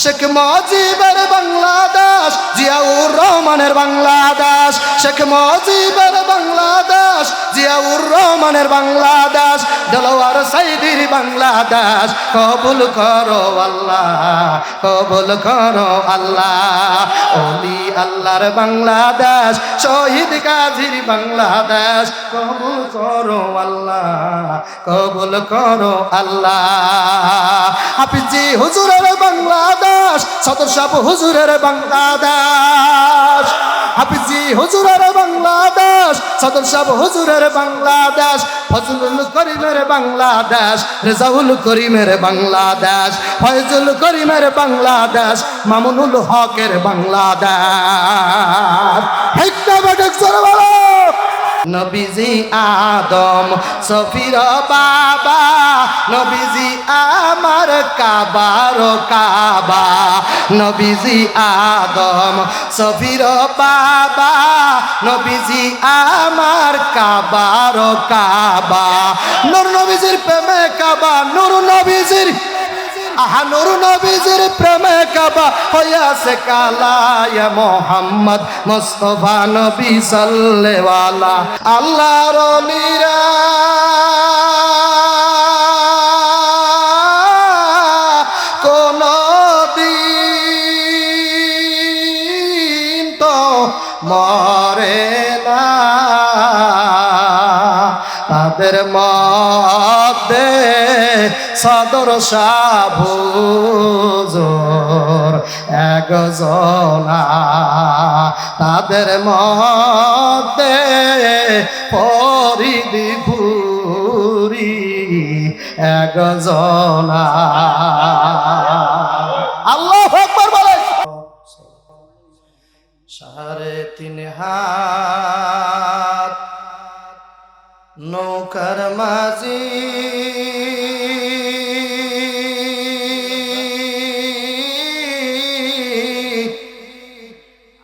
শেখ মুজিবের বাংলাদেশ, জিয়াউর রহমানের বাংলাদেশ, শেখ মুজিবের বাংলাদেশ, জিয়াউর রহমানের বাংলাদেশ, দেলোয়ার সাইদির বাংলাদেশ, কবুল করো আল্লাহ, কবুল করো আল্লাহ। ওলি আল্লাহর বাংলাদেশ, শহীদ গাজীর বাংলাদেশ, কবুল করো আল্লাহ, কবুল করো আল্লাহ। হাফিজি হুজুরের বাংলাদেশ, সদর সাহেব হুজুরের বাংলাদেশ, হাফিজি হুজুরের বাংলাদেশ, সদর সাহেব হুজুরের বাংলাদেশ, ফজলুল করিমের বাংলাদেশ, রেজাউল করিমের বাংলাদেশ, ফয়জুল করিমের বাংলাদেশ, মামুনুল হকের বাংলাদেশ। হেক্টা বেটেক সরে বলো নবীজি আদম সফির বাবা, নবীজি আমার কাবার কাবা, নবীজি আদম সফির বাবা, নবীজি আমার কাবার কাবা। নূর নবীজির প্রেমে কাবা, নূর নবীজির আহা নূর নবীজির প্রেমে কাবা হইয়াছে কালা। ইয়া মুহাম্মদ মুস্তাফা নবী সাল্লেওয়ালা। আল্লাহর ওলিরা কোনদিন তো মরে না, তাদের মধ্যে সদর শাহ হুজুর একজনা, তাদের মধ্যে ফরিদ ফুরি একজনা। আল্লাহু আকবার বলে। 3.5 হাত নৌকার মাঝি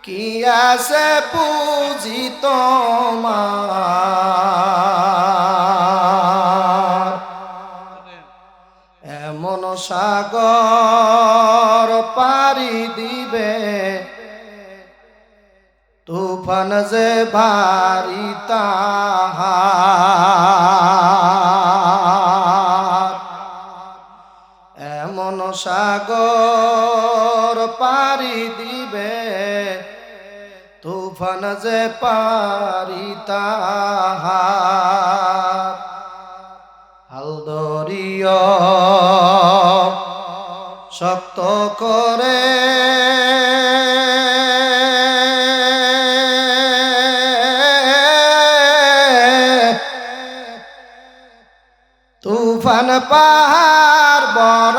কি আছে পুঁজি তোমার, এমন সাগর পাড়ি দিবে তুফান যে ভারী তাহার, এমন সাগর পাড়ি দিবে তুফান যে পারি তাহার। হাল ধরিও শক্ত করে তুফান পাহাড় বরাবর,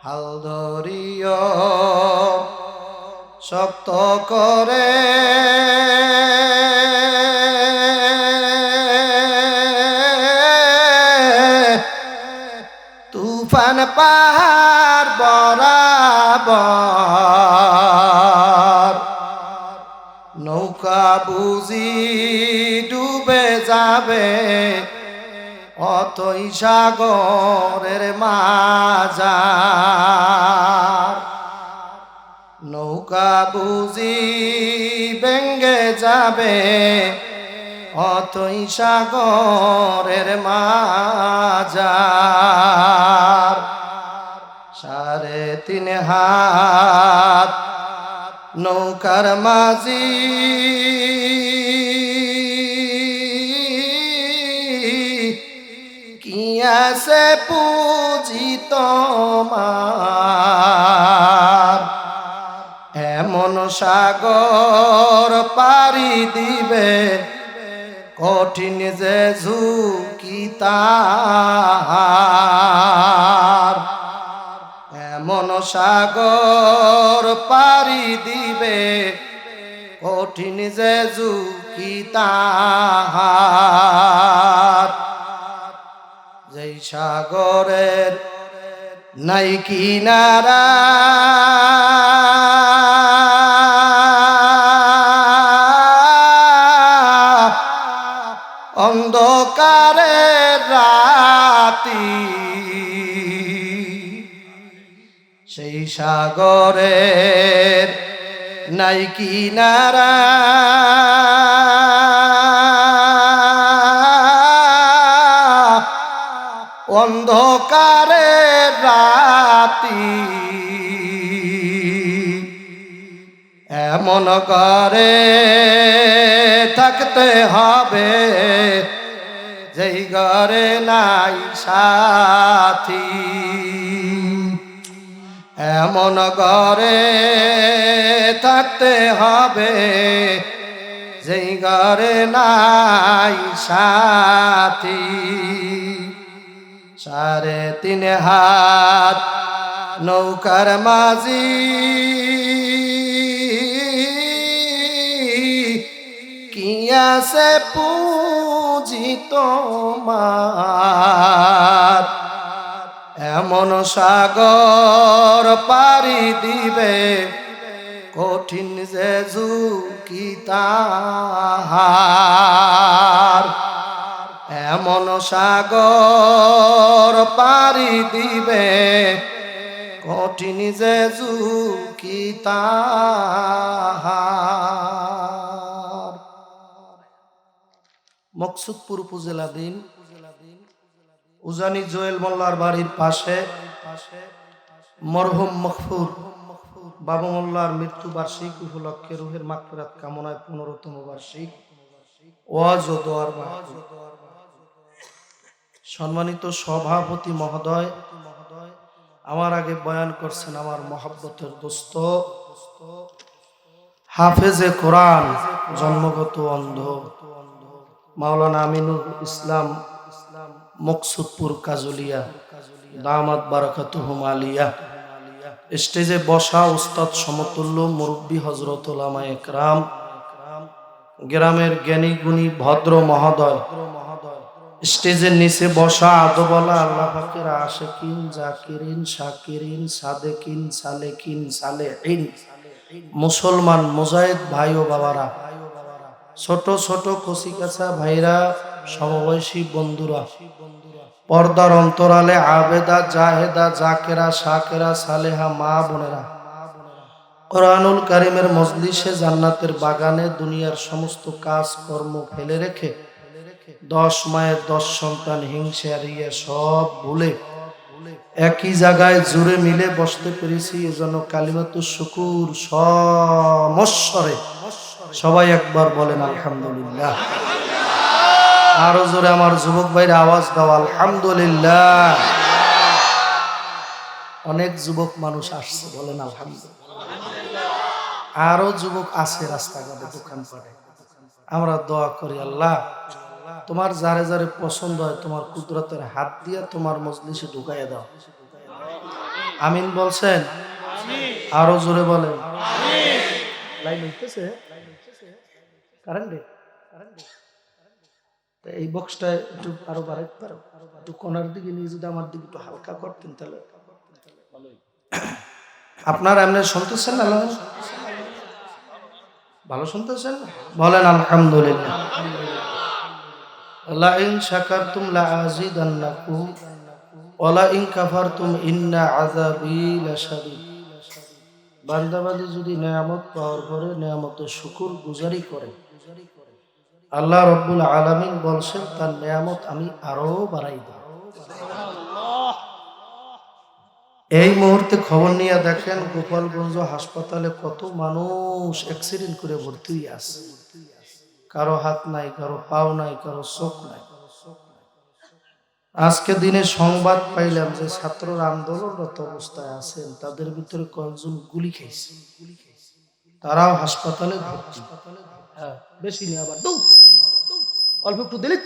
হাল ধরিও শক্ত করে তুফান পাহাড় বরাবর। নৌকা বুঝি ডুবে যাবে অতই সাগরের মাঝার, নৌকা বুঝি ভেঙ্গে যাবে অতই সাগরের মাঝার। 3.5 হাত নৌকার মাঝি কি আছে পুঁজি তোমার, এমন সাগর পাড়ি দিবে কঠিন যে ঝুঁকি তাহার, এমন সাগর পাড়ি দিবে কঠিন যে ঝুঁকি তাহার। যেই সাগরের নাই কিনারা অন্ধকারের রাতি সেই সাগরের নাই কিনারা অন্ধকারের রাতি এমন করে থাকতে হবে যেই ঘরে নাই সাথী এমন ঘরে থাকতে হবে যেই ঘরে নাই সাথী 3.5 হাত নৌকার মাঝি কি আছে পুঁজি তোমার এমন সাগর পাড়ি দিবে কঠিন যে ঝুঁকি তাহার এমন সাগর পাড়ি দিবে কঠিন যে ঝুঁকি তাহার মকসুদপুর উপজেলাধীন উজানি জোয়েল মোল্লার বাড়ির পাশে মরহুম মকফুর বাবু মোল্লার মৃত্যু বার্ষিক উপলক্ষে রুহের মাগফিরাত কামনায় 15তম বার্ষিক ওয়াজ ও দোয়ার মাহফিল। সম্মানিত সভাপতি মহোদয়, আমার আগে বয়ান করছেন আমার মহব্বতের দোস্ত হাফেজে কোরআন জন্মগত অন্ধ মাওলানা আমিনুল ইসলাম মকসুদপুর কাজুলিয়া দামাত বারাকাতুহুম আলিয়া। স্টেজে বসা উস্তাদ সমতুল্য মুরব্বী হযরত উলামায়ে একরাম, গ্রামের জ্ঞানী গুণী ভদ্র মহোদয়, স্টেজের নিচে বসা আদবলা আল্লাহ পাকের আশিকিন জাকিরিন শাকিরিন সাদেকিন সালেকিন সালেহিন মুসলমান মুজাহিদ ভাই ও বাবারা, ছোট ছোট কচিকাছা ভাইরা, সমবয়সী বন্ধুরা, পর্দার অন্তরালে আবেদা জাহেদা জাকেরা শাকেরা সালেহা মা বোনেরা, কোরআনুল কারীমের মজলিসে জান্নাতের বাগানে দুনিয়ার সমস্ত কাজ কর্ম ফেলে রেখে 10 মায়ের 10 সন্তান হিংসে হারিয়ে সব ভুলে একই জায়গায় জুড়ে মিলে বসতে পেরেছি, এজন্য কালিমাতুশ শুকুর সমস্বরে সবাই একবার বলেন আলহামদুলিল্লাহ। আরো জোরে আমার যুবক ভাইরা আওয়াজ দাও আলহামদুলিল্লাহ। অনেক যুবক মানুষ আসছে, বলেন আলহামদুলিল্লাহ। আরো যুবক আছে রাস্তাঘাটে দোকানপাটে। আমরা দোয়া করি আল্লাহ তোমার যারে যারে পছন্দ হয় তোমার কুদরতের হাত দিয়ে তোমার মজলিসে ঢুকাইয়া দাও। আমিন বলছেন? আরো জোরে বলেন। লাইন হইতেছে কারেন্টে? এই বক্সটা একটু আরো বাড়াইতে পারো, একটু কোনার দিকে নিয়ে যদি আমার দিকে একটু হালকা করতেন তাহলে। আপনারা এমনি শুনতেছেন না? ভালো শুনতেছেন? বলেন আলহামদুলিল্লাহ। লা ইন শাকারতুম লা আযীদান্নাকুম ওয়া লা ইন কাফারতুম ইন্না আযাবী লাশাদীদ। বান্দাবান্দি যদি নিয়ামত পাওয়ার পরে নিয়ামতের শুকর গুজারি করে, আল্লাহ রাব্বুল আলামিন বলছেন তার নিয়ামত আমি আরো বাড়াই দেব। এই মুহূর্তে খবর নিয়ে দেখেন গোপালগঞ্জ হাসপাতালে কত মানুষ অ্যাক্সিডেন্ট করে ভর্তি আছে, কারো হাত নাই, কারো পাও নাই, কারো চোখ নাই। আজকে দিনে সংবাদ পাইলাম যে ছাত্ররা আন্দোলনরত অবস্থায় আছেন, তাদের ভিতরে কয়েকজন গুলি খাইছে, তারাও হাসপাতালে ভর্তি। বেশি নেই, আবার অল্প একটু দিলে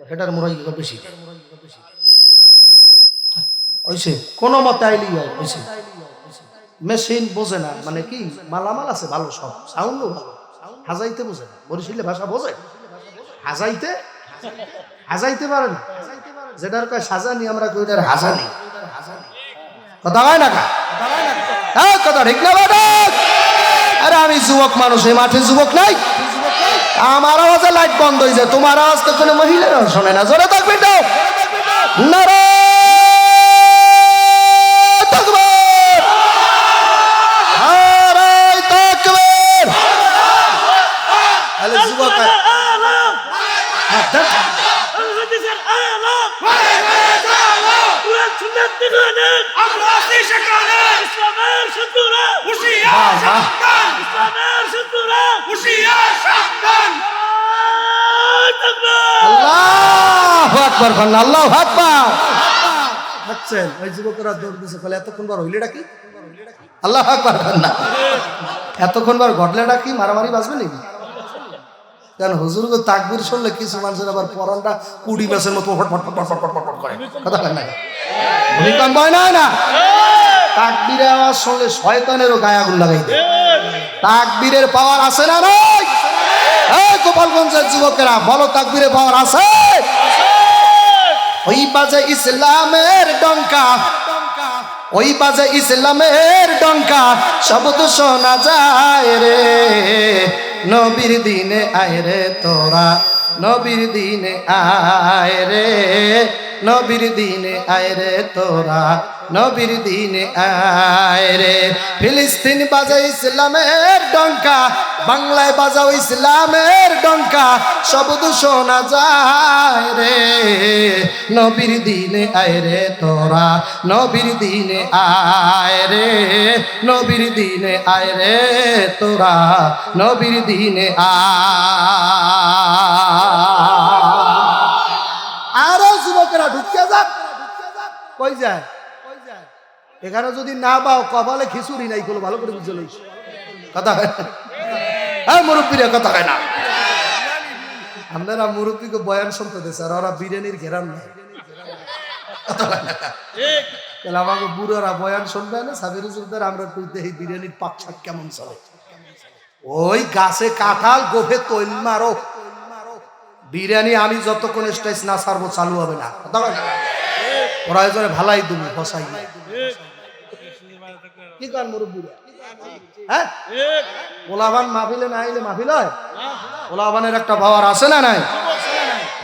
হেটার মোড়াই বেশি হইছে, কোন মতে আইলি হইছে। মেশিন বোঝে না, মানে কি মালামাল আছে ভালো, সব সাউন্ডও ভালো, হাজাইতে বোঝে না। বরিশালে ভাষা বোঝে, হাজাইতে পারে না। যেটার কয় সাজানি আমরা কই ওটার হাজানি। কথা হয় না? কথা ঠিক না? আরে আমি যুবক মানুষ, এই মাঠে যুবক নাই। আমার আওয়াজে লাইট বন্ধ হয়ে যায়, তোমার আওয়াজ তো কোনো মহিলারা শোনে না। জোরে থাকবে তো নারে তাকবীর। সুন্নাত নিধনে আমরা আছি সেখানে ইসলামের শত্রুরা হুঁশিয়ার সাবধান ইসলামের শত্রুরা হুঁশিয়ার সাবধান আল্লাহু আকবার আল্লাহু আকবার বুঝছেন ওই যুবকরা দৌড় দিছে বলে এতক্ষণ বার হইলেটা কি আল্লাহু আকবার না এতক্ষণ বার ঘটলেটা কি মারামারি বাজবে নাকি কেন হুজুরকে তাকবীর শুনলে কিছু মানুষের আবার পরানটা কুড়ি মাসের মতো ফটফট ফটফট ফটফট করে কথা বলেন না ভূমিকম্প হয় না তাকবীরের আওয়াজ শুনলে শয়তানেরও গায়ে আগুন লাগাই দেয় তাকবীরের পাওয়ার আছে না নাই এই গোপালগঞ্জের যুবকেরা বলো তাকবীরের পাওয়ার আছে ওই বাজে ইসলামের ডঙ্কা ওই বাজে ইসলামের ডঙ্কা শব্দ শোনা যায় রে নবীর দিনে আয় রে তোরা নবীর দিনে আয় রে নবীর দিনে আয় রে তোরা নবীর দিনে আয় রে ফিলিস্তিন বাজে ইসলামের ডঙ্কা বাংলায় বাজাও ইসলামের ডঙ্কা শব্দ শোনা যায় রে নবীর দিনে আয় রে তোরা নবীর দিনে আয় রে নবীর দিনে আয় রে তোরা নবীর দিনে আরো যুবকেরা ঢুকে যাক কই যায় এখানে যদি না পাও কপালে খিচুড়ি নাই কোনো ভালো করে বুঝে লইস কথা হয় হ্যাঁ মুরব্বীরা কথা হয় না আপনারা মুরব্বীকে বয়ান শুনতে দেশ আর ওরা বিরিয়ানির ঘেরান নাই তাহলে আমাকে বুড়োরা বয়ান শুনবে না সাবির হুজুরদের আমরা একটু দেখি বিরিয়ানির পাক শাক কেমন চলে ওই গাছে কাঁঠাল গোফে তৈল মারো বিরিয়ানি আমি যতক্ষণ স্টেজ না ছাড়বো চালু হবে না প্রয়োজনে ভালাই তুমি বসাই কি কার মুরব্বীরা হ্যাঁ ওলাভান মাহফিলে না আইলে মাহফিল হয় ওলাভানের একটা পাওয়ার আছে না নাই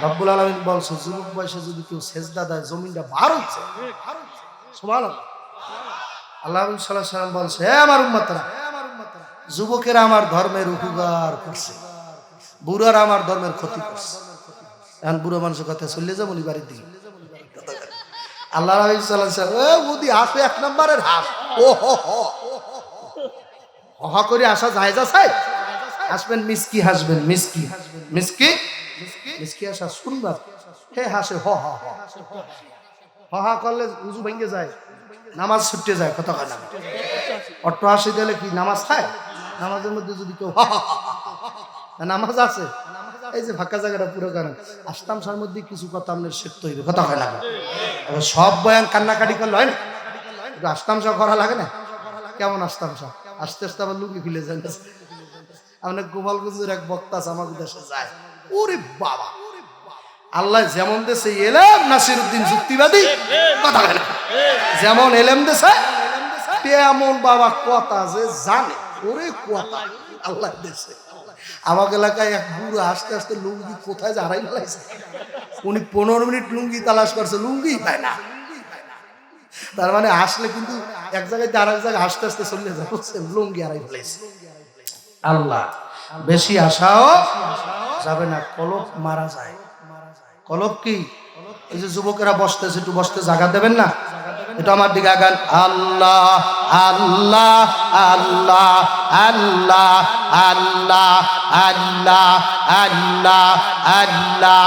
রব্বুল আলামিন বলছে যুবক বয়সে যদি কেউ সেজদা দেয় জমিনটা বার হচ্ছে সুবহানাল্লাহ আল্লাহ সাল্লাল্লাহু আলাইহি ওয়াসাল্লাম বলছে হে আমার উম্মতরা যুবকেরা আমার ধর্মের উপকার করছে বুড়ারা আমার ধর্মের ক্ষতি করছে এখন বুড়ো মানুষের কথা চললে যাবো বাড়ির দিকে আল্লাহ রাব্বুল সাল্লাল্লাহু উদি হাসে এক নম্বরের হাস ও হা করে আসা যায় যাচ্ছে হাসবেন মিসকি হাসবেন মিসকি মিসকি মিসকি আসা শুনবা হে হাসে হ হ হ হা করলে উজু ভেঙে যায় নামাজ ছুটে যায় কথা কয় না অট্ট হাসি দিলে কি নামাজ খায় নামাজের মধ্যে যদি কেউ নামাজ আছে এই যে ফাঁকা জায়গাটা পুরো কারণ আস্তামশার মধ্যে কিছু কথা আপনার শিখতে হইবে কথা হয় না সব বয়ান কান্নাকাটি করলে হয় না একটু আস্তামশা করা লাগে না কেমন আস্তামশা আস্তে আস্তে আবার লুকি ফিলে যায় আপনার গোপালগঞ্জের এক বক্তা আছে আমাদের দেশে যায় ওরে বাবা আল্লাহ যেমন দেশে এলেম নাসিরউদ্দিন যুক্তিবাদী কথা হয় না যেমন এলেম দেশে তেমন বাবা কথা যে জানে ওরে কথা আল্লাহ দেশে আমার এলাকায় এক বুড়ো আস্তে আস্তে লুঙ্গি কোথায় যে হারাই ফেলাইছে উনি 15 মিনিট লুঙ্গি তালাশ করছে লুঙ্গি পায় না তার মানে আসলে কিন্তু এক জায়গায় আর এক জায়গায় আস্তে আস্তে চলে যাচ্ছে লুঙ্গি হারাই ফেলাইছে আল্লাহ বেশি আশাও যাবে না কলব মারা যায় কলব কি এই যে যুবকেরা বসতেছে একটু বসতে জায়গা দেবেন না এটা আমার দিকে আগান আল্লাহ আল্লাহ আল্লাহ আল্লাহ আল্লাহ আল্লাহ আল্লাহ আল্লাহ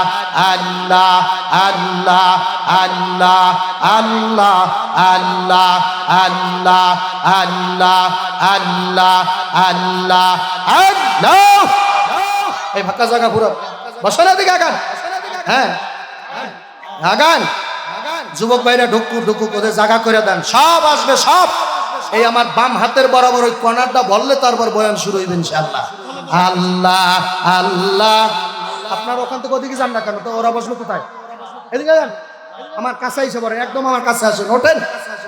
আল্লাহ আল্লাহ আল্লাহ আল্লাহ আল্লাহ আল্লাহ আল্লাহ আল্লাহ আল্লাহ আল্লাহ এই ফাঁকা জায়গা পুরো বসানোর দিকে আগান হ্যাঁ আগান যুবক ভাইরা ঢুকু ঢুকু করে জায়গা করে দেন সব আসবে সব এই আমার বাম হাতের বরাবর ওই কর্নারটা বললে তারপর বয়ান শুরু হইবে ইনশাআল্লাহ আল্লাহ আল্লাহ আপনার ওখান থেকে ওদিকে যান না কেন তো ওরা বসলো কোথায় এদিকে যান আমার কাছে এসে পড়েন একদম আমার কাছে আসুন ওঠেন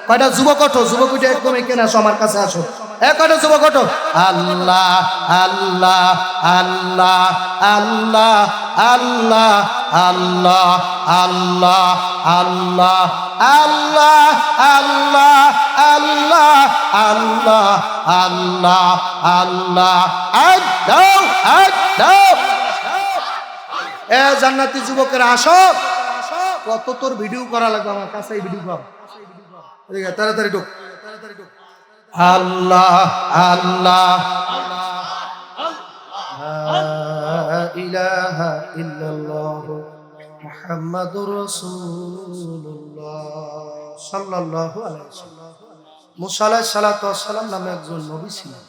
কয়টা যুবক ওঠো যুবক উঠে একদম এখানে আসো আমার কাছে আসো কয়টা যুবক ওঠো আল্লাহ আল্লাহ আল্লাহ আল্লাহ আল্লাহ আল্লাহ আল্লাহ আল্লাহ আল্লাহ আল্লাহ আল্লাহ আল্লাহ আল্লাহ আল্লাহ আল্লাহ আল্লাহ জান্নাতি যুবকেরা আসো কত তোর ভিডিও করা লাগবে আমার কাছে ভিডিও কর এদিকে তাড়াতাড়ি ঢুক। আল্লাহ আল্লাহ লা ইলাহা ইল্লাল্লাহ মুহাম্মাদুর রাসূলুল্লাহ সাল্লাল্লাহু আলাইহি ওয়াসাল্লাম। মুসা আলাইহিস সালাতু ওয়াস সালাম নামে একজন নবী ছিলেন,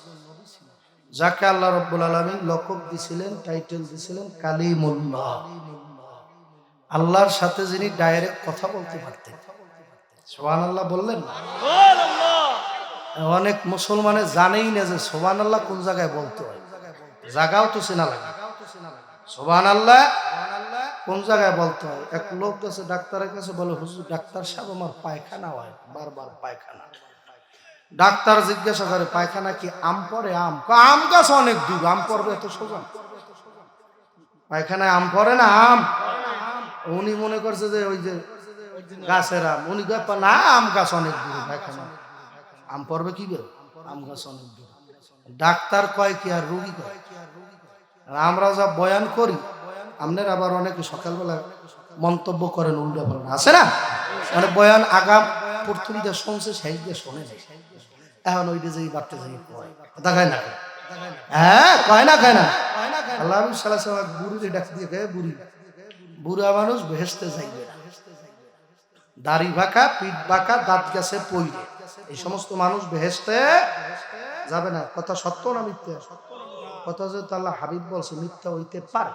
যাকে আল্লাহ রাব্বুল আলামিন লকব দিয়েছিলেন, টাইটেল দিয়েছিলেন কালিমুল্লাহ। আল্লাহর সাথে যিনি ডাইরেক্ট কথা বলতে পারতেন। সুবহানাল্লাহ বললেন না? অনেক মুসলমানে জানেই না যে সুবহানাল্লাহ কোন জায়গায় বলতে হয়, জায়গাও তো চেনা লাগে। সুবহানাল্লাহ কোন জায়গায় বলতে হয়। এক লোক গেছে ডাক্তারের কাছে, বলে হুজুর ডাক্তার সাহেব আমার পায়খানা হয়, বারবার পায়খানা। ডাক্তার জিজ্ঞাসা করে পায়খানা কি আম পড়ে? আম আম গাছ অনেক দূর, আম পড়বে এত সোজা? পায়খানায় আম পড়ে না? আম উনি মনে করছে যে ওই যে গাছের আম, উনি না আম গাছ অনেক দূর, পায়খানা আম পড়বে কি বের, আম গাছ অনেক দূর। ডাক্তার কয় কি আর রোগী কয়? আমরা যা বয়ান করি, আপনার আবার অনেকে সকালবেলা মন্তব্য করেন উল্টা পাল্টা, আছে না? মানে বয়ান আগাম প্রথম দিয়ে শুনছে, সেই দিয়ে শোনে নাই, এখন ওইটা যেই বাড়তে যাই কয়, কথা কয় না? হ্যাঁ কয় না, কয় না? আল্লাহ বুড়িরে ডাক দিয়ে কয় বুড়ি, বুড়া মানুষ বেহেশতে যাইবে না, দাড়ি বাঁকা, পিঠ বাঁকা, দাঁত গেছে পইরে, এই সমস্ত মানুষ বেহেশতে যাবে না। কথা সত্য না মিথ্যা? কথা যেহেতু আল্লাহ হাবিব বলছে মিথ্যা হইতে পারে,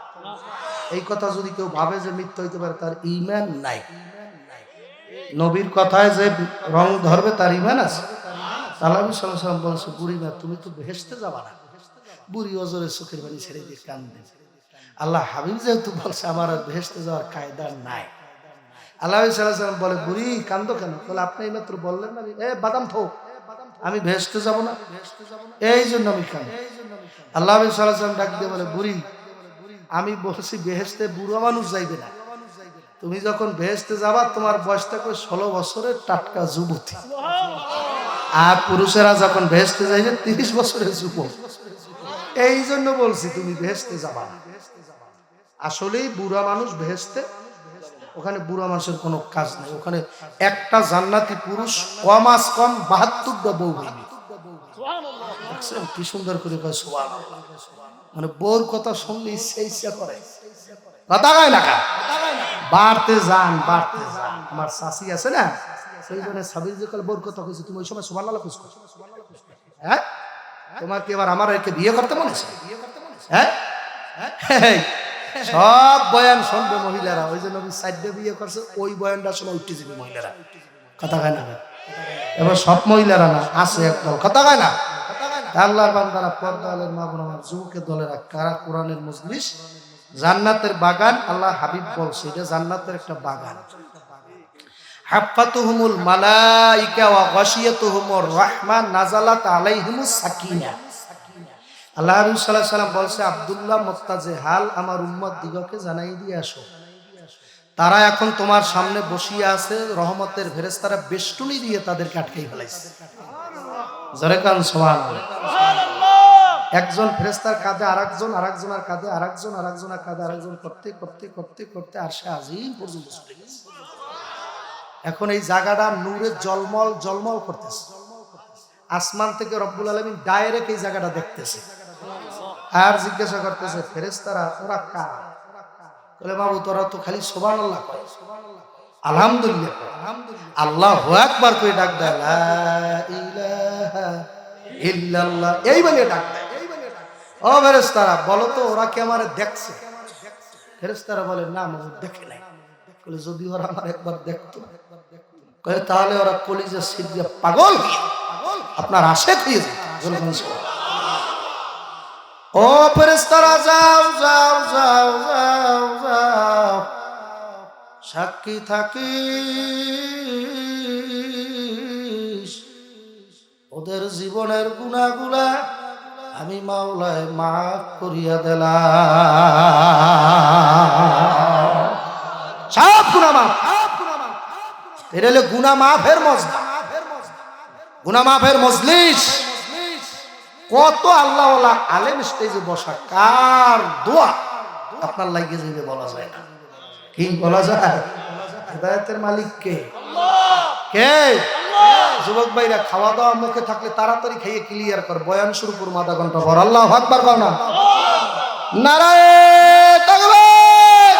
এই কথা যদি কেউ ভাবে যে মিথ্যা হইতে পারে, তার ঈমান নাই। নবীর কথায় যে রং ধরবে তার ঈমান আছে। আল্লাহ সাল্লাল্লাহু আলাইহি ওয়াসাল্লাম বলছে বুড়ি মা তুমি তো বেহেশতে যাবা না। বুড়ি অজরে চোখের পানি ছেড়ে দিয়ে কান্দে। আল্লাহ হাবিব যেহেতু বলছে আমার আর বেহেশতে যাওয়ার কায়দা নাই। আল্লাহ সাল্লাল্লাহু আলাইহি ওয়াসাল্লাম বলে বুড়ি কান্দো কেন? বলে আপনি এইমাত্র বললেন না বাদাম থো আমি বেহেশতে যাব না, এই জন্য আমি কান্দি। আল্লাহ সাল্লাল্লাহু আলাইহি ওয়াসাল্লাম ডাক দিয়ে বলে বুড়ি আমি বলছি বেহেশতে বুড়ো মানুষ যাইবে না, তুমি যখন বেহেশতে যাবা তোমার বয়স থাকবে 16 বছরের টাটকা যুবতী, আর পুরুষেরা যখন বেহেশতে যাইবে 30 বছরের যুবক, এই জন্য বলছি তুমি বেহেশতে যাবা না। আসলেই বুড়া মানুষ বেহেশতে, ওখানে বুড়া মানুষের কোনো কাজ নাই, ওখানে একটা জান্নাতি পুরুষ কমাস কম 72টা বউ হইবে। কি সুন্দর করে কয় সুবহানাল্লাহ, মানে বউর কথা শুনলে ইচ্ছা করে, কথা কয় না? বাড়তে যান, বাড়তে যান। আমার শাশি আছে না, সেই জন্য সাবির যে কাল বউর কথা কইছে, তুমি ওই সময় সুবহানাল্লাহ কইছো? হ্যাঁ তোমার কি এবার আমার একে বিয়ে করতে মনে আছে? হ্যাঁ সব বয়ান শুনবে মহিলারা, ওই জন্য সাইডে বিয়ে করছে, ওই বয়ানটা শুনে উঠতে যাবে মহিলারা, কথা কয় না? এবার সব মহিলারা না, আছে একদল, কথা কয় না? আল্লাহর বান্দারা, পর্দা আলের মা বোন আমার, যুবকের দলেরা, কারা কোরআনের মজলিস জান্নাতের বাগান, আল্লাহ হাবিব বলছে এটা জান্নাতের একটা বাগান। হাফাতুহুমুল মালাইকা ওয়া গাশিয়াতুহুমুর রাহমান নাযালাত আলাইহিমুস সাকিনা। আল্লাহ রাসূল সাল্লাল্লাহু আলাইহি ওয়াসাল্লাম বলছে আব্দুল্লাহ মুত্তাজি হাল আমার উম্মত দিগকে জানাই দিয়ে আসো, তারা এখন তোমার সামনে বসিয়া আছে, রহমতের ফেরেশতারা বেষ্টনী দিয়ে তাদেরকে আটকাই ফেলাইছে। জোরে কান সুবহানাল্লাহ। একজন ফেরেশতার কাঁধে আরেকজন, আরেকজনের কাঁধে আরেকজন, আরেকজনের কাঁধে আরেকজন, করতে করতে করতে করতে আরশে আজিম পর্যন্ত চলে গেছে। এখন এই জায়গাটা নূরে জলমল জলমল করতেছে, আসমান থেকে রব্বুল আলামিন ডাইরেক্ট এই জায়গাটা দেখতেছে, আর জিজ্ঞাসা করতেছে ফেরেশতারা ওরা কারা? বলে বাবু তোরা তো খালি সুবহানাল্লাহ কয়, আলহামদুলিল্লাহ কয়, আল্লাহু আকবার কই ডাক দেয়, লা ইলাহা ইল্লাল্লাহ এই বলে ডাক দেয়। ও ফেরেশতারা বলো তো ওরা কি আমারে দেখছে? ফেরেশতারা বলে না মাবুদ দেখে নাই। বলে যদি ওরা আমার একবার দেখতো, কয় তাহলে ওরা কলিজা সিট দিয়ে পাগল আপনার আশেক হয়ে যেত। ও ফেরেশতারা যাও যাও যাও যাও যাও, সাক্ষী থাকিস ওদের জীবনের গুনাহগুলা আমি মাওলায় মাফ করিয়া দিলাম। সব গুনাহ মাফ, এটা হলো গুনাহ মাফের মজলিস, গুনাহ মাফের মজলিস। কত আল্লাহ ওয়ালা আলেম স্টেজে বসা, কার দোয়া আপনার লাগিয়ে যাবে বলা যায় না। কি বলা যায়? হিদায়াতের মালিক কে? কে? যুবক ভাইরা খাওয়া দাওয়া মুখে থাকলে তাড়াতাড়ি খেয়ে ক্লিয়ার কর, বয়ান শুরু করুন আধা ঘন্টা পর। আল্লাহু আকবার কও না। নারায়ে তাকবীর।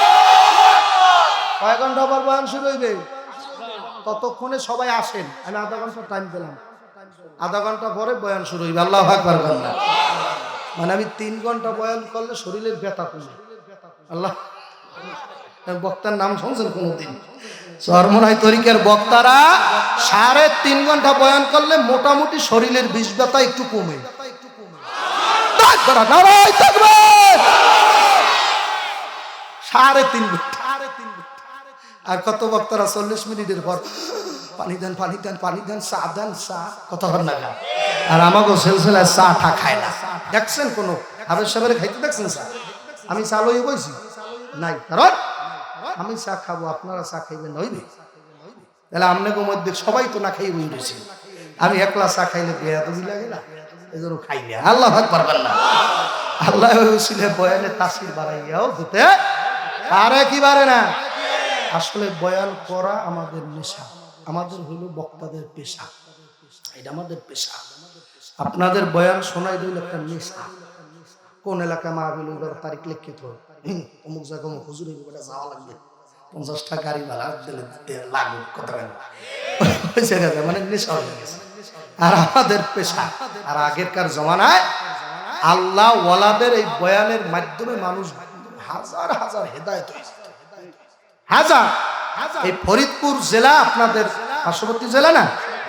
কয় ঘন্টা পর বয়ান শুরু হইবে? ততক্ষণে সবাই আসেন, আমি আধা ঘন্টা টাইম দিলাম, আধা ঘন্টা পরে বয়ান শুরু হইবে। আল্লাহু আকবার কও না। মানে আমি 3 ঘন্টা বয়ান করলে শরীরের ব্যথা কমে। আল্লাহ, বক্তার নাম শুনছেন কোনদিন? চরমনাই তরিকার বক্তারা 3.5 ঘন্টা বয়ান করলে মোটামুটি শরীরের বিষ ব্যথা একটু কমে। নারায়ে তাকবীর। 3.5 ঘন্টা। আর কত বক্তারা 40 মিনিটের পর পানি দেন, পানি দেন, পানি দেন, চা দেন, চা কত ঘর না। আর আমাকে সিলসিলায় চা ঠা খায় না। দেখছেন কোন হাবের সাহেবের খাইতে দেখছেন চা? আমি চা লই বইছি নাই, কারণ আমি চা খাবো, আপনারা চা খাইবেন নইবে। তাহলে আপনাকে মধ্যে সবাই তো না খাই বইছি, আমি একলা চা খাইলে বেয়াদবি লাগে না, এজন্য খাই না। আল্লাহ আকবার না। আল্লাহ ওসিলে বয়ানে তাসির বাড়াইয়াও দিতে আরে কি পারে না। আসলে বয়ান করা আমাদের নেশা, আমাদের হলো বক্তাদের পেশা, এটা আমাদের পেশা। আপনাদের বয়ান শোনাই দিল একটা নেশা। কোন এলাকা মাহফিল ওইবার তারিখ লিখিত অমুক জায়গা অমুক হুজুর এটা যাওয়া লাগবে, 50টা গাড়ি ভাড়া দিলে লাগবে, কত ওই জায়গায় মানে নেশা হয়ে গেছে। আর আমাদের পেশা। আর আগেরকার জমানায় আল্লাহ ওয়ালাদের এই বয়ানের মাধ্যমে মানুষ হাজার হাজার হেদায়েত হয়েছে, হাজার। এই ফরিদপুর জেলা আপনাদের পার্শ্ববর্তী জেলা না,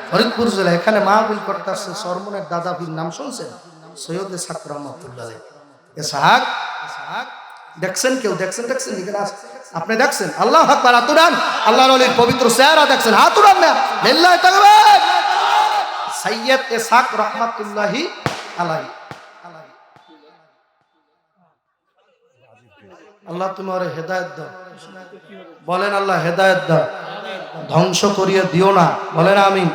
ফরিদপুর জেলা, এখানে মাহফিল করতে আসছে চরমনের দাদা পীর, নাম শুনছেন? সৈয়দ ইসহাক রহমাতুল্লাহ। ইসহাক দেখছেন? কেউ দেখছেন? দেখছেন আপনি দেখছেন? আল্লাহু আকবার। হাত উঠান, আল্লাহর ওলির পবিত্র চেহারা দেখছেন? হাত উঠান না। লিল্লাহি তাকবীর। সৈয়দ ইসহাক রহমাতুল্লাহি আলাইহি। আল্লাহ তুমি ওরে হেদায়েত দাও। বলেন আল্লাহ হেদায়েত দাও, ধ্বংস করিয়ে দিও না। বলেন আমিন।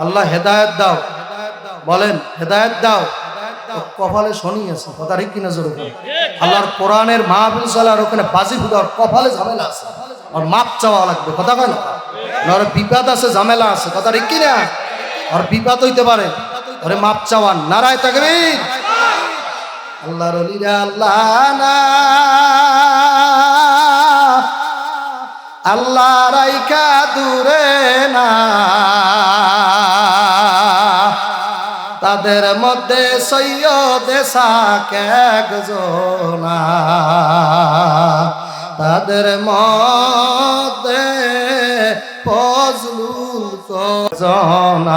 আল্লাহ হেদায়েত দাও, বলেন হেদায়েত দাও। কপালে শনি আছে, কথা ঠিক কিনা জোরে বলেন। আল্লাহর কোরআনের মাহফিল চলার ওখানে বাজি ফুটার কপালে ঝামেলা আছে, আর মাপ চাওয়া লাগবে, কথা কয় না? আর বিপদ আছে, ঝামেলা আছে, কথা ঠিক কিনা? আর বিপদ হইতে পারে, আরে মাপ চাওয়ান। নারায়ে তাকবীর। আল্লাহর ওলিরা আল্লাহ না, আল্লাহ রাইকা দূরে না, তাদের মধ্যে সৈয়দ ইসহাক একজন, তাদের মধ্যে ফজলুল কজন।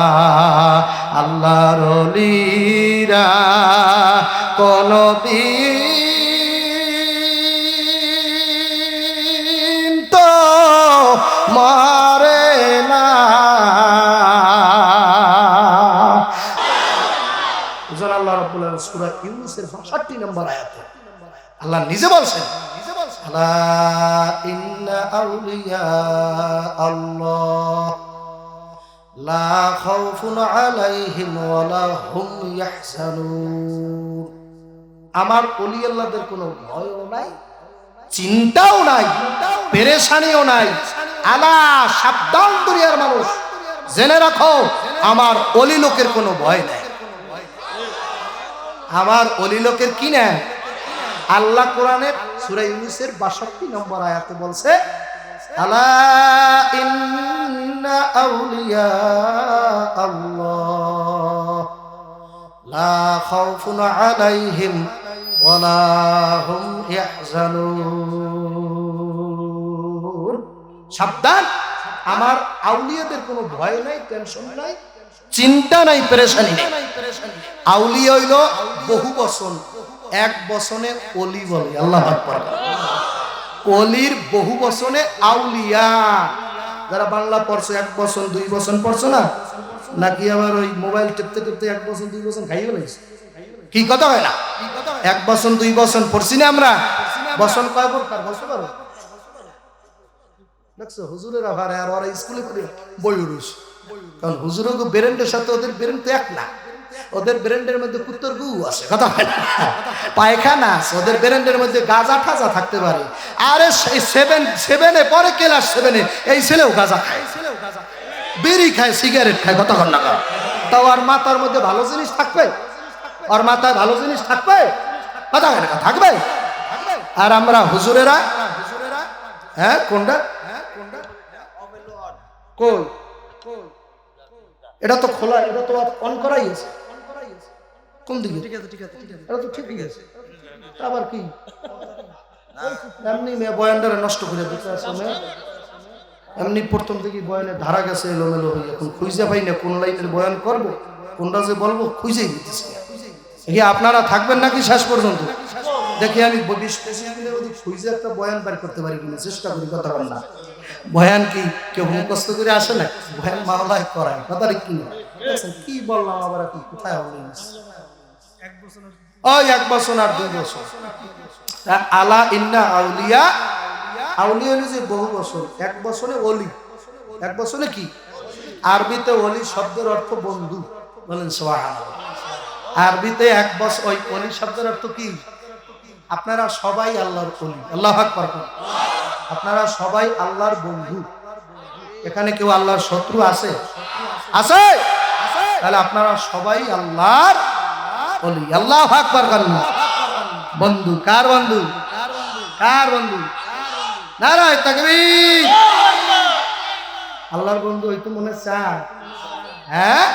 আল্লাহর ওলিরা কোনদিন তো মরে না। আল্লাহ রাব্বুল আলামিন সূরা ইউনূসের ৬৫ নম্বর আয়াতে আল্লাহ নিজে বলছেন, আলা ইন্না আউলিয়া আল্লাহ লা খাউফুন আলাইহিম ওয়ালা হুম ইয়াহজানুন। আমার ওলি আল্লাহদের কোনো ভয়ও নাই, চিন্তাও নাই, পেরেশানিও নাই। আলা, সাবধান দুনিয়ার মানুষ, জেনে রাখো আমার ওলি লোকের কোনো ভয় নাই। আমার ওলি লোকের কি না? আল্লাহ কোরআনের সূরা ইউনূসের ৬২ নম্বর আয়াতে বলছে, আলা ইন্না আউলিয়া আল্লাহ লা খাউফুন আলাইহিম ওয়ালা হুম ইয়াহজানুন। সাবধান, আমার আউলিয়াদের কোনো ভয় নাই, টেনশন নাই, চিন্তা নাই, পেরেশানি নাই। আউলিয়া হইল বহু বচন, এক বচনে অলি বলে। আল্লাহু আকবার। অলির বহু বচনে আউলিয়া। যারা বাংলা পড়ছো 1 বচন 2 বচন পড়ছো না, নাকি আবার ওই মোবাইল টিপতে টিপতে 1 বচন 2 বচন খাইয়ে ফেলেছে? কি কথা হয় না? 1 বচন 2 বচন পড়ছি না আমরা? বচন কয় প্রকার বলতে পারো? দেখছো হুজুরের আভারে আর ওরা স্কুলে পড়ে বই উড়ুস, কারণ হুজুরের ব্রেন্ডের সাথে ওদের ব্রেন্ড তো এক না। ওদের ব্রেন্ডের মধ্যে কুত্তর গু আছে, কথা হয় না, পায়খানা আছে। ওদের ব্রেন্ডের মধ্যে গাঁজা ঠাজা থাকতে পারে। আরে 7-এ পরে ক্লাস 7-এ এই ছেলেও গাঁজা খায়। বিড়ি খায়, সিগারেট খায়, কতক্ষণ না খায়, তাও আর মাথার মধ্যে ভালো জিনিস থাকবে? আর মাথায় ভালো জিনিস থাকবে? কতক্ষণ না থাকবে? আর আমরা হুজুরেরা, হ্যাঁ কোনটা কই? এটা তো খোলা, এটা তো অন করাই আছে। কোন দিকে? ঠিক আছে, ঠিক আছে, এটা তো ঠিক আছে। আবার কি এমনি মেয়ে বয়ানটারে নষ্ট করে দিতে আসলে, এমনি প্রথম থেকে বয়ানের ধারা গেছে এলোমেলো হয়ে, এখন খুঁজে পাই না কোন লাইনের বয়ান করবো, কোনটা যে বলবো খুঁজেই দিতেছি। আপনারা থাকবেন নাকি শেষ পর্যন্ত? দেখি আমি 20-25 মিনিটের মধ্যে খুঁজে একটা বয়ান বের করতে পারি কিনা, চেষ্টা করি। কথা বল না, বয়ান কি কেউ মুখস্থ করে আসে না, বয়ান মাওলায় করায়, কথা ঠিক কিনা? কি বললাম আবার, এখন কোথায় হবে? ওই 1 বছর আর 2 বছর। আলা ইন্না আউলিয়া, আউলিয়া হলো যে বহু বছর, 1 বছরে ওলি। 1 বছরে কি? আরবিতে ওলি শব্দের অর্থ বন্ধু, বলেন সুবহানাল্লাহ। আরবিতে 1 বছর, ওই ওলি শব্দের অর্থ কি? আপনারা সবাই আল্লাহর ওলি, আল্লাহু আকবার। আপনারা সবাই আল্লাহর বন্ধু। এখানে কেউ আল্লাহর শত্রু আছে? আছে? তাহলে আপনারা সবাই আল্লাহর ওলি, আল্লাহু আকবার করেন। বন্ধু কার বন্ধু? কার বন্ধু? নারায়ে তাকবীর। আল্লাহর বন্ধু হইতে মনে চায়? হ্যাঁ,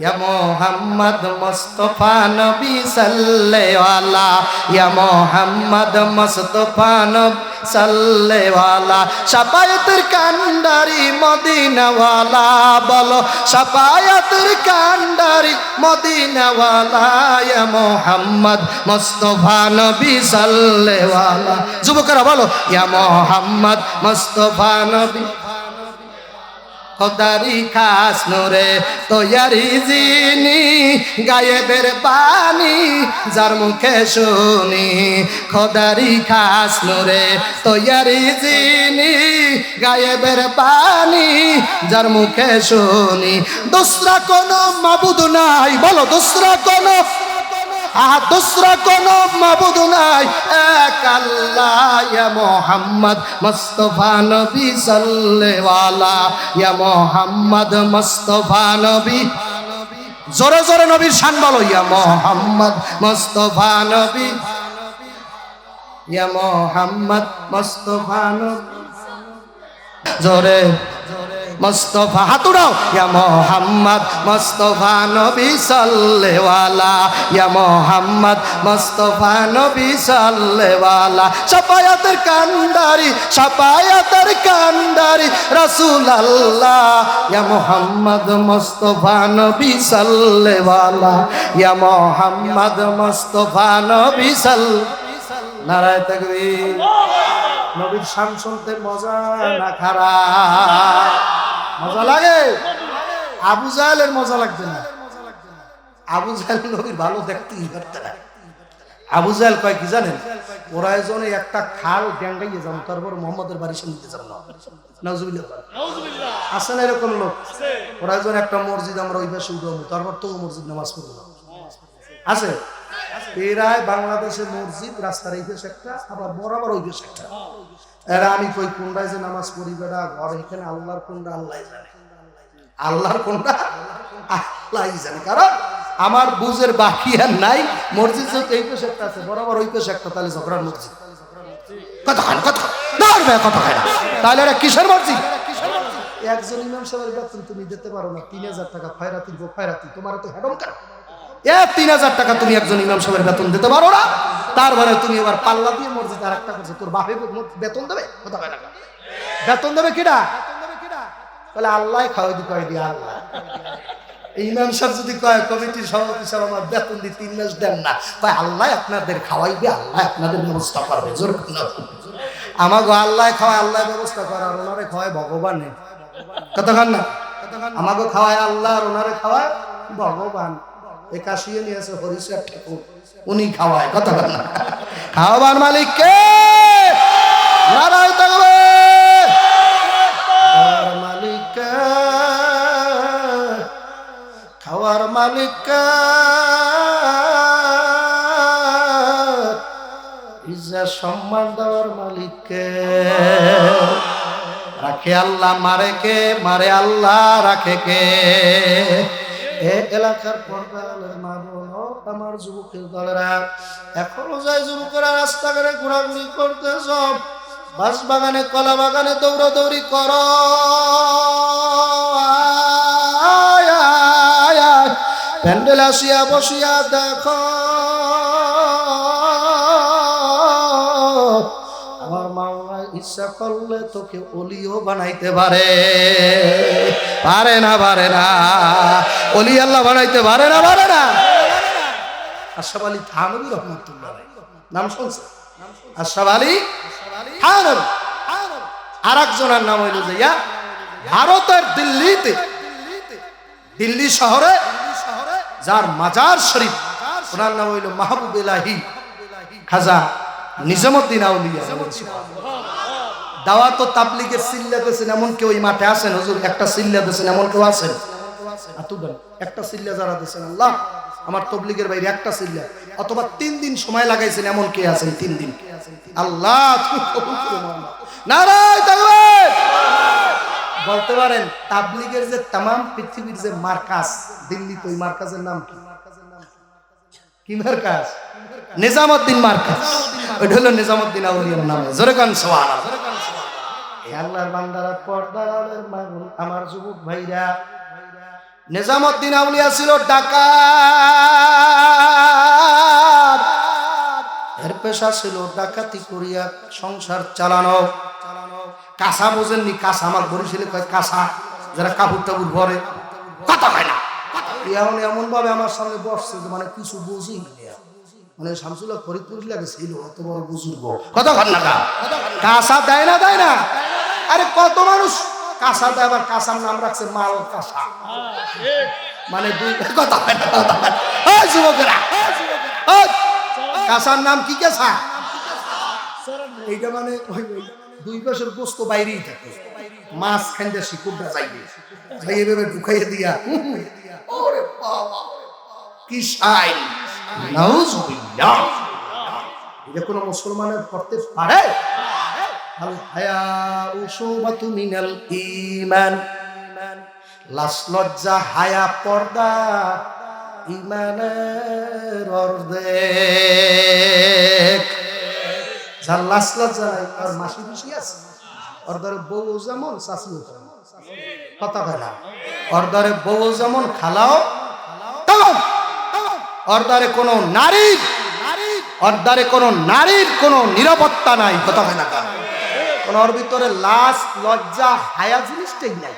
ইয়া মুহাম্মদ মুস্তাফা নবী সাল্লাল্লাহু আলা, ইয়া মুহাম্মদ মুস্তাফা নবী সাল্লাল্লাহু আলা, শাফায়াতের কান্ডারি মদিনাওয়ালা, বলো শাফায়াতের কান্ডারি মদিনাওয়ালা, ইয়া মুহাম্মদ মুস্তাফা নবী সাল্লাল্লাহু আলা। যুবকেরা বলো, ইয়া মুহাম্মদ মুস্তাফা নবী, খোদারি খাস নূরে তৈয়ারি যিনি, গায়েবের বাণী যার মুখে শুনি, খোদারি খাস নূরে তৈয়ারি যিনি, গায়েবের বাণী যার মুখে শুনি। দুসরা কোনো মাবুদ নাই, বলো দুসরা কোনো, দুসরা কোনো মাবুদ নাই, এক আল্লাহ। ইয়া মুহাম্মদ মুস্তাফা নবী সাল্লাল্লাহু আলা, ইয়া মুহাম্মদ মুস্তাফা নবী, জোরে জোরে নবীর শান বলো, ইয়া মুহাম্মদ মুস্তাফা নবী, ইয়া মুহাম্মদ মুস্তাফা নবী, জোরে মুস্তাফা, হাত উঠাও, ইয়া মুহাম্মদ মুস্তাফা নবী সাল্লাল্লাহু আলা, ইয়া মুহাম্মদ মুস্তাফা নবী সাল্লাল্লাহু আলা, শাফায়াতের কান্ডারি, শাফায়াতের কান্ডারি রাসূল আল্লাহ, ইয়া মুহাম্মদ মুস্তাফা নবী সাল্লাল্লাহু আলা, ইয়া মুহাম্মদ মুস্তাফা নবী সাল্লাল্লাহু। নারায়ে তাকবীর। নবীর শান শুনতে মজা না খারাপ? মজা লাগে? আবু জাহেলের মজা লাগবে না? আবু জাহেল নবীর ভালো দেখতেই পারতে না। আবু জাহেল কয় কি জানেন? ওরা এজনে একটা খাল ড্যাঙ্গাইয়ে যান, তারপর মোহাম্মদের বাড়ির সামনে যান না। নাউজুবিল্লাহ। আছে না এরকম লোক? ওরা এজনে একটা মসজিদ আমরা ওই পাশে উঠাবো, তারপর তো মসজিদ নামাজ পড়বো। আছে? এরাই বাংলাদেশের মসজিদ রাস্তার এই পাশে একটা, আবার বরাবর ওই পাশে একটা। এরা আমি কই কোনটায় যে নামাজ পড়ি বেটা, ঘর এখানে আল্লাহর কোনটা আল্লাহই জানে, আল্লাহর কোনটা আল্লাহই জানে। কারণ আমার বুঝের বাকি আর নাই। মসজিদ যেহেতু এই পাশে একটা আছে, বরাবর ওই পাশে একটা, তাহলে ঝগড়ার মসজিদ। কথা খান, কথা কথা খায় না, তাহলে এরা কিসের মসজিদ? একজন ইমাম সাহেবের বেতন তুমি দিতে পারো না, 3000 টাকা খয়রাতির গো খয়রাতি, তোমার তো হেডম কেন? 3000 টাকা তুমি একজন ইমাম সাহেবের বেতন দিতে পারো না, তারপরে তুমি এবার পাল্লা দিয়ে মসজিদ আর একটা করছো, তোর বাপে বেতন দেবে? বেতন দেবে কিডা? বলে আল্লাহ খাওয়াই দি, কয় দিয়ে আল্লাহ। ইমাম সাহেব যদি কয় কমিটির সভাপতি সাহেব আমার বেতন দিয়ে 3 মাস দেন না, কয় আল্লাহ আপনাদের খাওয়াইবে, আল্লাহ আপনাদের ব্যবস্থা করবে। জোর আমাকে আল্লাহ খাওয়ায়, আল্লাহ ব্যবস্থা করে, আর ওনারে খাওয়ায় ভগবানে। কতক্ষণ না? আমাকে খাওয়ায় আল্লাহ, আর ওনারে খাওয়ায় ভগবান। এই কাশিয়ে নিয়েছে হরিশের ঠাকুর, উনি খাওয়ায়। কথা বল না? খাওয়াবার মালিক কে? নারায়ে তাকবীর। খাওয়ার মালিক কে? খাওয়ার মালিক কে? ইজ্জত সম্মান দেওয়ার মালিক কে? রাখে আল্লাহ, মারে কে? মারে আল্লাহ, রাখে কে? এ এলাকার পর্দার মা বোন, আমার যুবকের দলেরা, এখনো যায় যুবকেরা রাস্তাঘাটে ঘোরাঘুরি করতেছ, বাস বাগানে কলা বাগানে দৌড়াদৌড়ি কর, প্যান্ডেল আসিয়া বসিয়া দেখো, আমার মাওলা ইচ্ছা করলে তোকে ওলিও বানাইতে পারে। পারে না? পারে না? ওলি আল্লাহ বানাইতে পারে না? পারে না? আশরাফ আলী থানভী রহমাতুল্লাহ নাম শুনছে? আশরাফ আলী থানভী। আর একজনের নাম হইল যে ভারতের দিল্লিতে, দিল্লি শহরে যার মাজার শরীফ, ওনার নাম হইল মাহবুব এলাহি খাজা নিজামুদ্দিন আউলিয়া। দাওয়াত ও তাবলীগের সিল্লা দিয়েছেন এমন কেউ এই মাঠে আছেন? হুজুর একটা সিল্লা দিয়েছেন এমন কেউ আছেন? একটা সিল্লা যারা দিয়েছেন, আল্লাহ আমার তাবলীগের বাইরে একটা সিল্লা, অথবা 3 দিন সময় লাগাইছেন এমন কে আছেন? 3 দিন। আল্লাহ নারায়ে তাকবীর। বলতে পারেন তাবলীগের যে तमाम পৃথিবীর যে মার্কাজ, দিল্লি, তো ওই মার্কাজের নাম কি? কি মার্কাজ? নিজামুদ্দিন মার্কাজ। ওইটা হলো নিজামুদ্দিন আউলিয়ার নাম। জোরে কান সুবহানাল্লাহ। হে আল্লাহর বান্দারা, পর্দার মা বোন, আমার যুবক ভাইরা, নিজামুদ্দিন আউলিয়া ছিল ডাকাত। এর পেশা ছিল ডাকাতি করিয়া সংসার চালানো। কাঁচা বোঝেননি? কাঁচা, আমার বরিশালে কয় কাঁচা, যারা কাপড় টাপুর ভরে, কথা হয় না। এমন ভাবে আমার সামনে বসছে যে মানে কিছু বুঝি, মানে শামসুল্লাহ ফরিদপুর লাগে ছিল অত বড় বুজুর্গ, কথা হয় না। কাঁচা দেয় না? দেয় না? আরে কত মানুষ কাঁচা দেয়, আবার কাঁচার নাম রাখছে মাল কাঁচা, মানে দুই, কথা হয় না। যুবকেরা, কাঁচার নাম কি? কাঁচা। এইটা মানে দুই পাশের গোস্ত বাইরেই থাকে, মাছ খাইতে শিকুরটা যাইবে, এইভাবে ঢুকাইয়ে দিয়া, ওরে বাবা কি শাইন, নাউজুবিল্লাহ। এটা কোনো মুসলমানের করতে পারে? আল হায়াউ শুবাতু মিনাল ঈমান। লাজ লজ্জা, হায়া, পর্দা ঈমানের অর্ধেক। যার লাজ লজ্জা নাই আর মাসি বেশি আছে, অর্ধারে বউ যেমন শাশুড়ি তেমন, কথা হয় না। অর্ধারে বউ যেমন খালাও তেমন। অর্ধারে কোনো নারীর, অর্ধারে কোনো নারীর কোনো নিরাপত্তা নাই, কথা হয় না। কোন ওর ভিতরে লাজ লজ্জা হায়া জিনিসটাই নাই।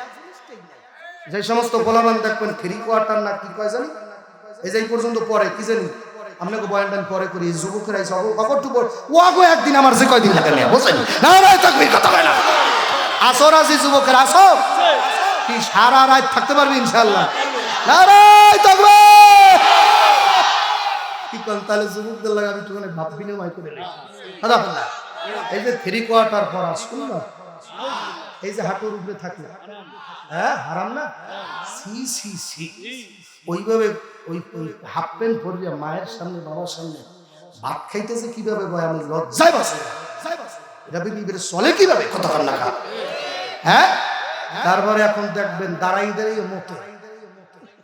যে সমস্ত গোলামান দেখবেন 3 কোয়ার্টার না কি কয় জানি, এই যে এই পর্যন্ত পরে কি জানি, আপনাকে বয়ান পরে করি, যুবকেরা অগটুকর ওয়াগো একদিন আমার যে কয়দিন লাগে না, বুঝছেন? নারায়ে তাকবীর, কথা হয় না। আসো রাজি যুবকেরা, আসো। কি সারা রাত থাকতে পারবি ইনশাআল্লাহ? নারায়ে তাকবীর। কি কোন তাহলে যুবকদের লাগে আমি একটু ভাব বিনিময় করে নেই, কথা হয় না। এই যে 3 কোয়ার্টার পর আসুন না, এই যে হাঁটুর উপরে থাকে, হ্যাঁ হারাম না? সি সি সি। ওইভাবে ওই হাফ প্যান্ট পরিয়া মায়ের সামনে বাবার সামনে ভাত খাইতেছে কিভাবে, বয় আমি লজ্জায় বাসে, এটা বিবির চলে কিভাবে, কথা হয় না। হ্যাঁ, তারপরে এখন দেখবেন দাঁড়াই দাঁড়িয়ে মতে,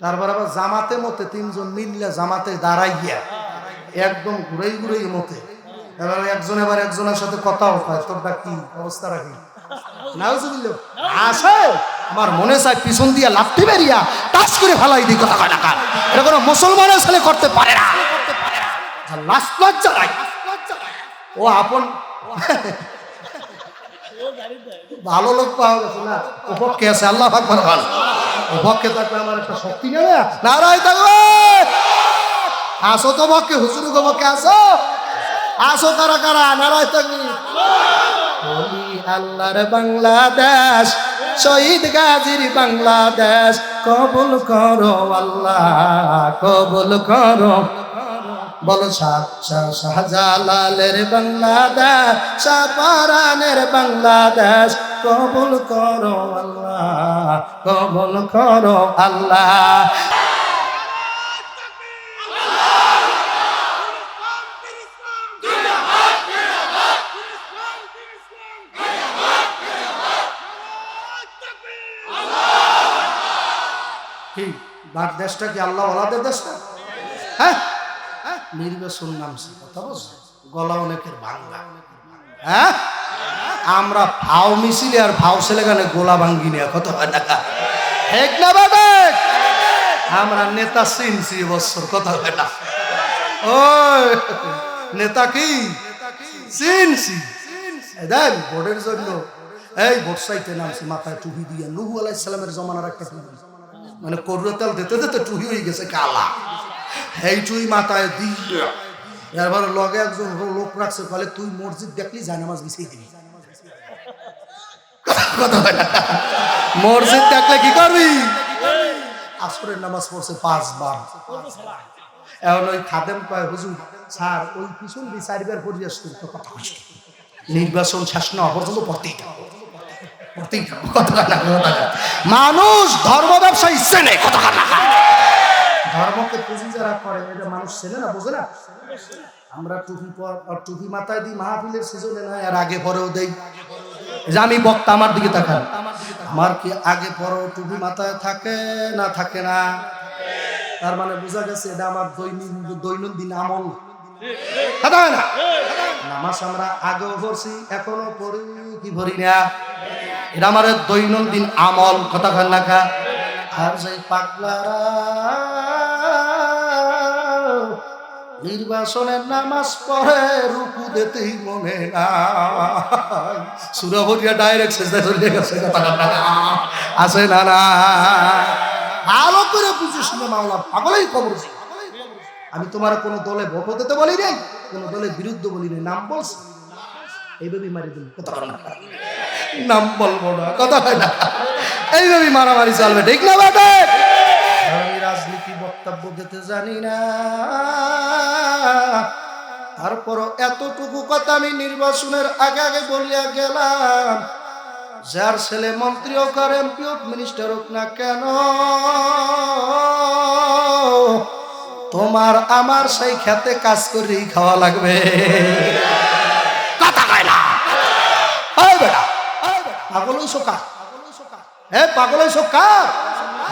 তারপর আবার জামাতে মতে, 3 জন মিললে জামাতে দাঁড়াইয়া একদম ঘুরেই ঘুরেই মতে। এবার একজন এবার একজনের সাথে কথাও কয়, তোরটা কি অবস্থা রাখি, নাউজুবিল্লাহ। আসে আমার মনে চায় পিছন দিয়া লাফটি বেরিয়া টাচ করে ফেলাই দিই, কথা হয় না। এটা কোনো মুসলমানের ছেলে করতে পারে না, লাশ লজ্জা নাই। ও আপন ভালো লোক পাওয়া গেছে না, ও পক্ষে আছে, আল্লাহ আকবার বল। ও পক্ষে থাকলে আমার একটা শক্তি নেবে। নারায়ে তাকবীর। আসো তো পক্ষে, হুজুর গো পক্ষে আসো, আসো কারা কারা, নারায়ে তাকবীর। ওলি আল্লাহর বাংলাদেশ, শহীদ গাজীর বাংলাদেশ, কবুল করো আল্লাহ, কবুল করো। বলো শাহজালালের বাংলাদেশ, শাহপরানের বাংলাদেশ, কবুল করো আল্লাহ, কবুল করো আল্লাহ। কি দেশটা কি আল্লাহ ওয়ালাদের দেশ না? হ্যাঁ, নির্বাচন নামছে, কথা বলছে, গলা অনেকের ভাঙ্গা। হ্যাঁ, আমরা ভাও মিছিলে আর ভাও ছেলে গানে গোলা ভাঙ্গি নিয়ে কত ঠিক না বাবা? আমরা নেতা চিনছি বছর, কথা হয় না? ওই নেতা কি চিনছি, দেন ভোটের জন্য এই ভোট চাইতে নামছি, মাথায় টুপি দিয়ে নূহ আলাইহিস সালামের জমানার একটা টুপি, মানে করুয়া তেল দিতে দিতে টুপি হয়ে গেছে কালা, এই টুই মাথায় দিয়ে এবার লগে একজন লোক রাখছে, বলে তুই মসজিদ দেখলি জায়নামাজ বিছিয়ে দিবি। মসজিদ দেখলে কি করবি? আসরের নামাজ পড়ছে 5 বার। এখন ওই খাদেম কয়, হুজুর স্যার ওই পিছন দিয়ে 4 বার পড়ি আসতো, তো কথা হচ্ছে নির্বাচন শেষ না পর্যন্ত পড়তেই থাকো, পড়তেই থাকো, কথা না। মানুষ ধর্ম ব্যবসা ইচ্ছে নেই, কথা না। ধর্মকে পুঁজি যারা করে এটা মানুষ চেনে না, বোঝে না। আমরা টুপি পর টুপি মাথায় দিই মাহফিলের সিজনে না, আর আগে পরেও দেই। যে আমি বক্তা, আমার দিকে তাকান, আমার কি আগে পরেও টুপি মাথায় থাকে না থাকে না? তার মানে বোঝা গেছে এটা আমার দৈনন্দিন আমল, কথা হয় না? নামাজ আমরা আগেও পড়ছি, এখনো পড়ি কি পড়ি না, এটা আমার দৈনন্দিন আমল, কথা হয় না? আর সেই পাগলারা নির্বাচনের নামাজ পড়ে রুকু দিতেই মনে না, সূরা ভরিয়া ডাইরেক্ট সিজদা চলে গেছে, আছে না? না ভালো করে বুঝিস না, মাওলা পাগলই খবর। আমি তোমার কোন দলে ভোট দিতে বলি নাই, কোন দলের বিরুদ্ধে বলি নাই, নাম বলছি এইভাবে মারি দিন, কথা বল না, নাম বলবো না, কথা হয় না, এইভাবে মারামারি চলবে, ঠিক না বাবা? আমি রাজনীতি বক্তব্য দিতে জানি না, তারপরও এতটুকু কথা আমি নির্বাচনের আগে আগে বলিয়া গেলাম, যার ছেলে মন্ত্রী হোক আর এমপি হোক মিনিস্টার হোক না কেন, তোমার আমার সেই খেতে কাজ করেই খাওয়া লাগবে, কথা কয় না? পাগল হইছো কার? পাগল হইছো কার?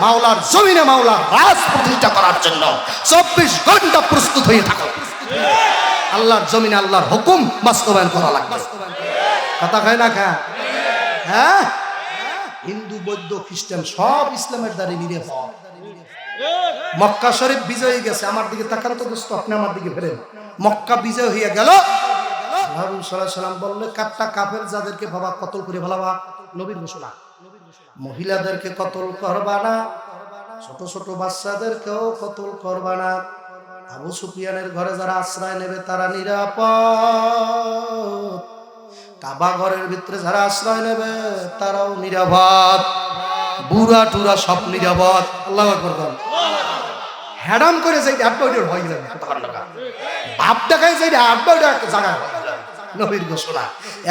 মাওলার জমিনে মাওলার রাজ প্রতিষ্ঠা করার জন্য 24 ঘন্টা প্রস্তুত হয়ে থাকো। আল্লাহর জমিনে আল্লাহর হুকুম বাস্তবায়ন করা লাগবে, কথা কয় না? হ্যাঁ, হিন্দু বৌদ্ধ খ্রিস্টান সব ইসলামের দ্বারে নিরাপদ। মক্কা শরীফ বিজয় গেছে, আমার দিকে তাকান তো দোস্ত, আপনি আমার দিকে ফেরেন। মক্কা বিজয় হয়ে গেল, রাসূল সাল্লাল্লাহু আলাইহি ওয়াসাল্লাম বললেন কাটটা কাফের যাদেরকে বাবা কতল করে ফেলাবা, নবীর ঘোষণা, মহিলাদেরকে কতল করবা না, ছোট ছোট বাচ্চাদেরকেও কতল করবা না। আবু সুফিয়ানের ঘরে যারা আশ্রয় নেবে তারা নিরাপদ, কাবা ঘরের ভিতরে যারা আশ্রয় নেবে তারাও নিরাপদ, বুড়া টুরা সব নিরাপদ। আল্লাহু আকবার। হ্যাডাম করে যাই আটবাইটার হয়ে যাবে, ভাব দেখায় যাই আটবাইটা জায়গায় নবীর ঘোষণা।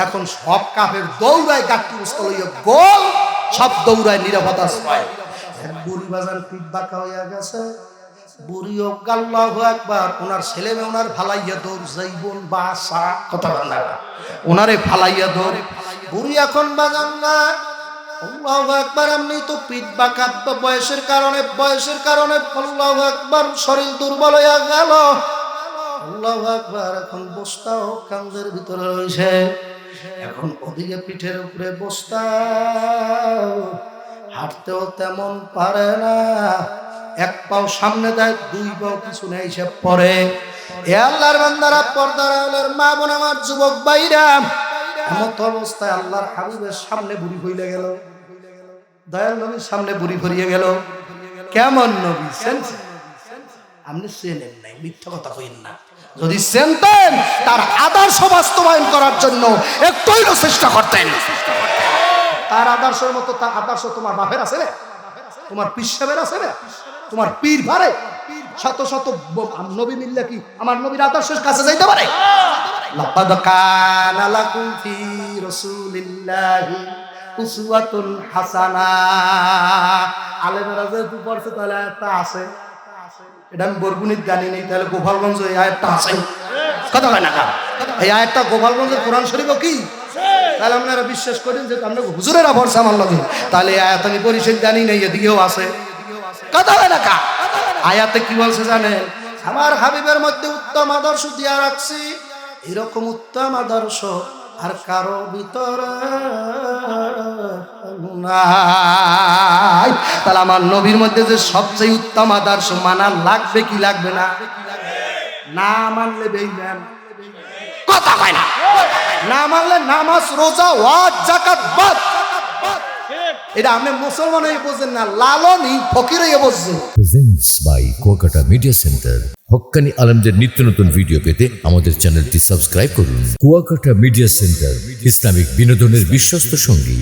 এখন সব কাফের দৌড়ায় গাট্টি উস্তা লইয়া গোল, সব দৌড়ায় নিরাপদ আশ্রয়। বুড়ি বাজার পিঠ বাঁকা হইয়া গেছে, বুড়িও আল্লাহু আকবার, ওনার ছেলে মেয়ে ওনার ফালাইয়া দৌড় যাইবন বাসা, কথা না, ওনারে ফালাইয়া দৌড়। বুড়ি এখন বাজান না, আল্লাহু আকবার, এমনি তো পিঠ বাঁকা বয়সের কারণে আল্লাহু আকবার, শরীর দুর্বল হইয়া গেল, আল্লাহু আকবার। এখন বস্তাও কান্দের ভিতরে রয়েছে, এখন ওদিকে পিঠের উপরে বস্তা, হাঁটতেও তেমন পারে না, এক পাও সামনে দেয়, 2 পাও পিছনে এসে পড়ে। এ আল্লাহর বান্দারা, পর্দার আলের মা বোন, আমার যুবক ভাইরা, এমত অবস্থায় আল্লাহর হাবিবের সামনে বুড়ি হইলে গেল, দয়াল নবীর সামনে বুড়ি ভরিয়ে গেল। কেমন নবী চেনছেন? আপনি চেনেন নাই, মিথ্যা কথা কইন না। যদি চেনতেন তার আদর্শ বাস্তবায়ন করার জন্য একটুই চেষ্টা করতেন। তার আদর্শের মতো তার আদর্শ তোমার বাপের আছে রে, তোমার পীর সাহেবের আছে রে, তোমার পীর ভারে শত শত নবী মিললে কি আমার নবীর আদর্শের কাছে যাইতে পারে? লাকাদ কানা লাকুম ফি রাসূলিল্লাহি উসওয়াতুন হাসানা। আলেমেরা যেহেতু পড়ছে তাহলে আয়াতটা আছে, এটা আমি বরগুনির জানি নেই, তাহলে গোপালগঞ্জ এই আয়াতটা আছে, কথা হয় না? এই আয়াতটা গোপালগঞ্জের কোরআন শরীফও কি তাহলে আপনারা বিশ্বাস করেন যে আমরা হুজুরেরা ভরসা আমার লগে, তাহলে এই আয়াত আমি পরিষদ জানি না, এদিকেও আছে কথা হয় না কা। আয়াতে কি বলছে জানেন? আমার হাবিবের মধ্যে উত্তম আদর্শ দিয়া রাখছি, এরকম উত্তম আদর্শ আর কারো ভিতরে নাই। তাহলে আমার নবীর মধ্যে যে সবচেয়ে উত্তম আদর্শ মানা লাগবে কি লাগবে না? না মানলে বেঈমান, কথা হয় না। না মানলে নামাজ রোজা ওয়াজ যাকাত বাদ। এটা আপনি মুসলমান হয়ে বোঝেন না, লালনই ফকির হয়ে বুঝছেন। Presents by Kuakata media centre. Haqqani আলমদের নিত্য নতুন ভিডিও পেতে আমাদের চ্যানেলটি সাবস্ক্রাইব করুন। কুয়াকাটা মিডিয়া সেন্টার, ইসলামিক বিনোদনের বিশ্বস্ত সঙ্গী।